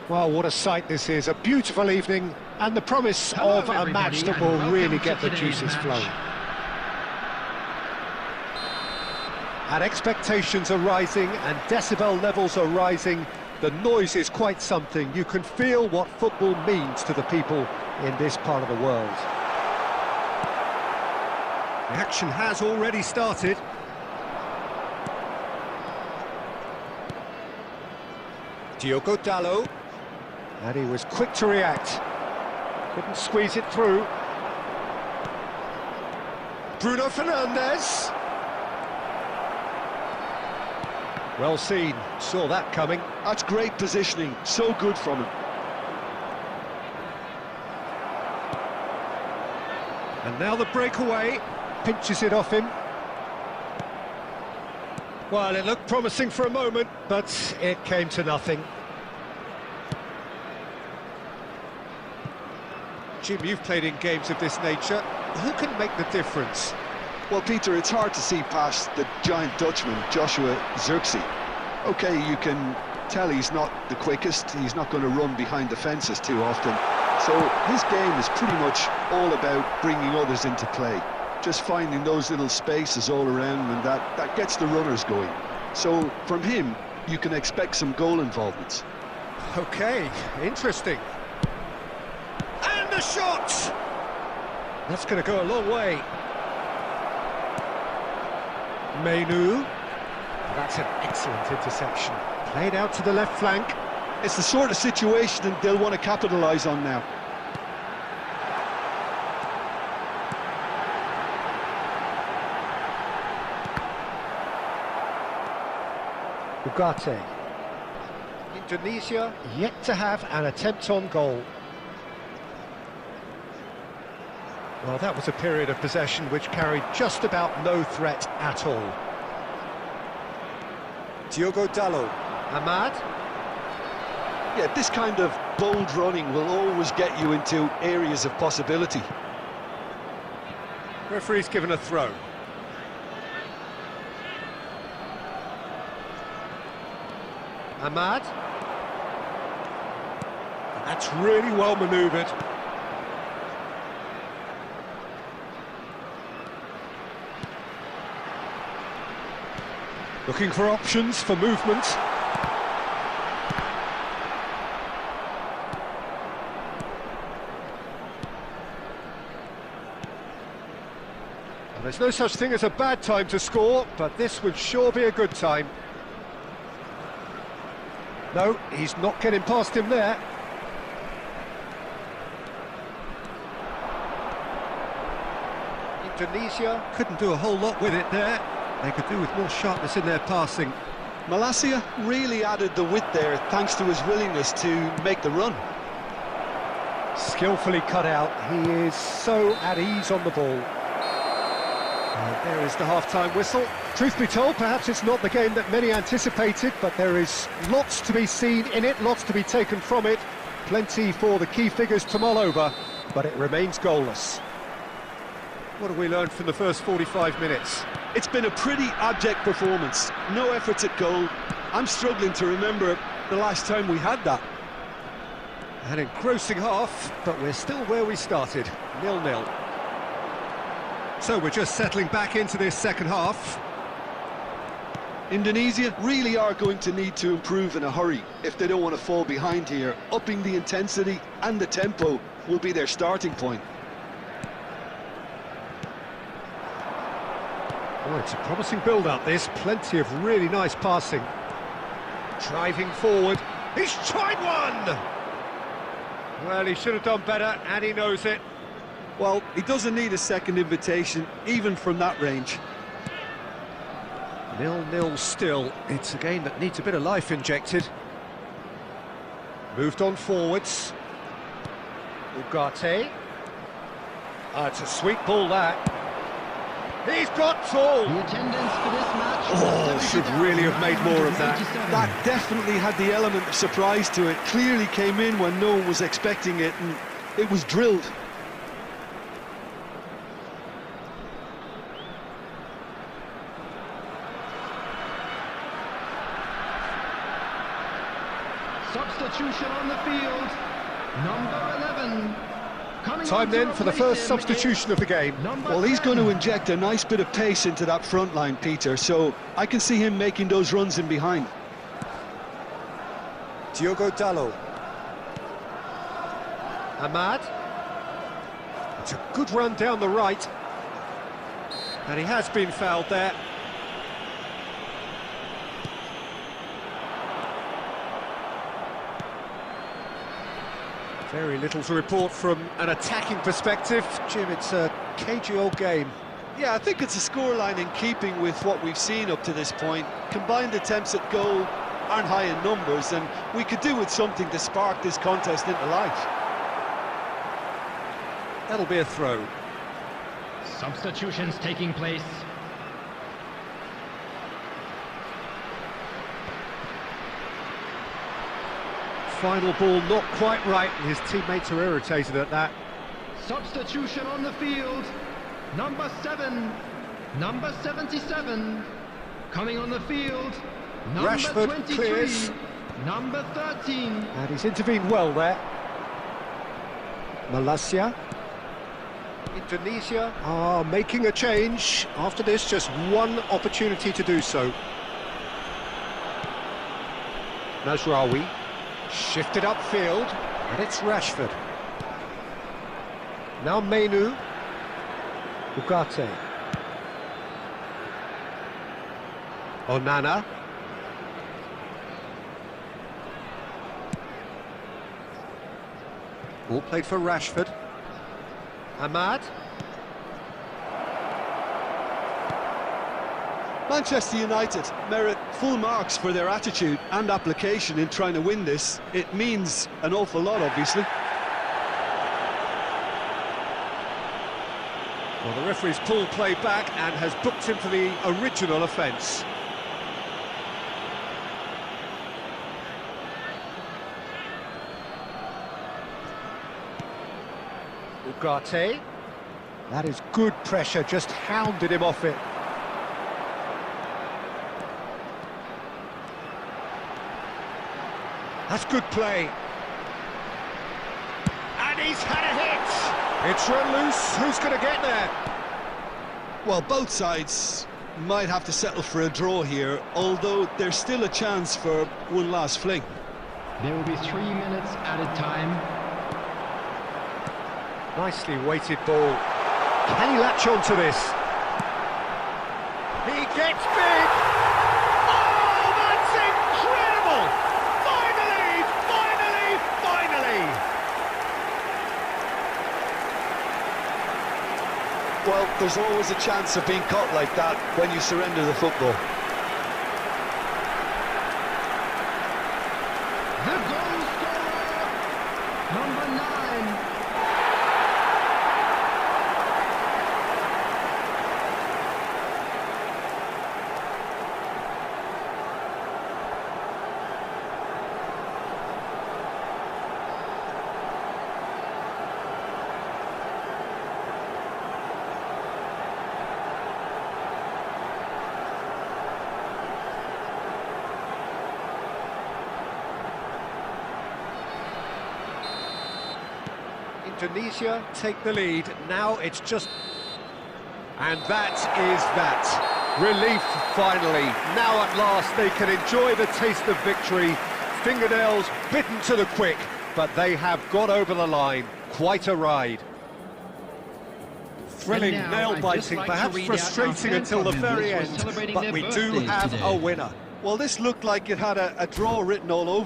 Well, what a sight this is. A beautiful evening and the promise of a match that will really get the juices flowing. And expectations are rising and decibel levels are rising. The noise is quite something. You can feel what football means to the people in this part of the world. The action has already started. Diogo Dalot. And he was quick to react. Couldn't squeeze it through. Bruno Fernandes. Well seen, saw that coming. That's great positioning, so good from him. And now the breakaway, pinches it off him. Well, it looked promising for a moment, but it came to nothing. Jim, you've played in games of this nature. Who can make the difference? Well, Peter, it's hard to see past the giant Dutchman, Joshua Zirkzee. OK, you can tell he's not the quickest, he's not going to run behind the fences too often. So his game is pretty much all about bringing others into play. Just finding those little spaces all around, and that gets the runners going. So from him, you can expect some goal involvements. OK, interesting. And a shot! That's going to go a long way. Menu. That's an excellent interception. Played out to the left flank. It's the sort of situation that they'll want to capitalise on now. Ugarte. Indonesia yet to have an attempt on goal. Well, that was a period of possession which carried just about no threat at all. Diogo Dalot. Ahmad. Yeah, this kind of bold running will always get you into areas of possibility. Referee's given a throw. Ahmad. And that's really well manoeuvred. Looking for options for movement. And there's no such thing as a bad time to score, but this would sure be a good time. No, he's not getting past him there. Indonesia couldn't do a whole lot with it there. They could do with more sharpness in their passing. Malacia really added the width there thanks to his willingness to make the run. Skillfully cut out. He is so at ease on the ball. And there is the half-time whistle. Truth be told, perhaps it's not the game that many anticipated, but there is lots to be seen in it, lots to be taken from it. Plenty for the key figures to mull over, but it remains goalless. What have we learned from the first 45 minutes? It's been a pretty abject performance. No efforts at goal. I'm struggling to remember the last time we had that. An engrossing half, but we're still where we started, 0-0. So we're just settling back into this second half. Indonesia really are going to need to improve in a hurry if they don't want to fall behind here. Upping the intensity and the tempo will be their starting point. Oh, it's a promising build-up, this. Plenty of really nice passing. Driving forward. He's tried one! Well, he should have done better, and he knows it. Well, he doesn't need a second invitation, even from that range. 0-0 still. It's a game that needs a bit of life injected. Moved on forwards. Ugarte. It's a sweet ball, that. He's got all. The attendance for this match. Oh, should really have made more of that. That definitely had the element of surprise to it. Clearly came in when no one was expecting it, and it was drilled. Substitution on the field. Number 11. Time then for the first substitution of the game. Well, he's going to inject a nice bit of pace into that front line, Peter, so I can see him making those runs in behind. Diogo Dalot. Ahmad. It's a good run down the right. And he has been fouled there. Very little to report from an attacking perspective. Jim, it's a cagey old game. Yeah, I think it's a scoreline in keeping with what we've seen up to this point. Combined attempts at goal aren't high in numbers, and we could do with something to spark this contest into life. That'll be a throw. Substitutions taking place. Final ball not quite right, and his teammates are irritated at that. Substitution on the field. Number 7. Number 77. Coming on the field. Number Rashford 23. clears. Number 13. And he's intervened well there. Malaysia. Indonesia are making a change. After this, just one opportunity to do so. Nasraoui. Shifted upfield, and it's Rashford. Now Menu. Ugarte. Onana. Ball played for Rashford. Ahmad. Manchester United merit full marks for their attitude and application in trying to win this. It means an awful lot, obviously. Well, the referee's pulled play back and has booked him for the original offence. Ugarte. That is good pressure, just hounded him off it. That's good play. And he's had a hit! It's run loose, who's going to get there? Well, both sides might have to settle for a draw here, although there's still a chance for one last fling. There will be 3 minutes added time. Nicely weighted ball. Can he latch on to this? He gets big! Oh, that's incredible! Finally! Finally! Finally! Well, there's always a chance of being caught like that when you surrender the football. The goal scorer, number 9. Indonesia take the lead. Now it's just... And that is that. Relief, finally. Now at last they can enjoy the taste of victory. Fingernails bitten to the quick, but they have got over the line. Quite a ride. Thrilling, nail-biting, perhaps frustrating until the very end, but we do have a winner. Well, this looked like it had a draw written all over it.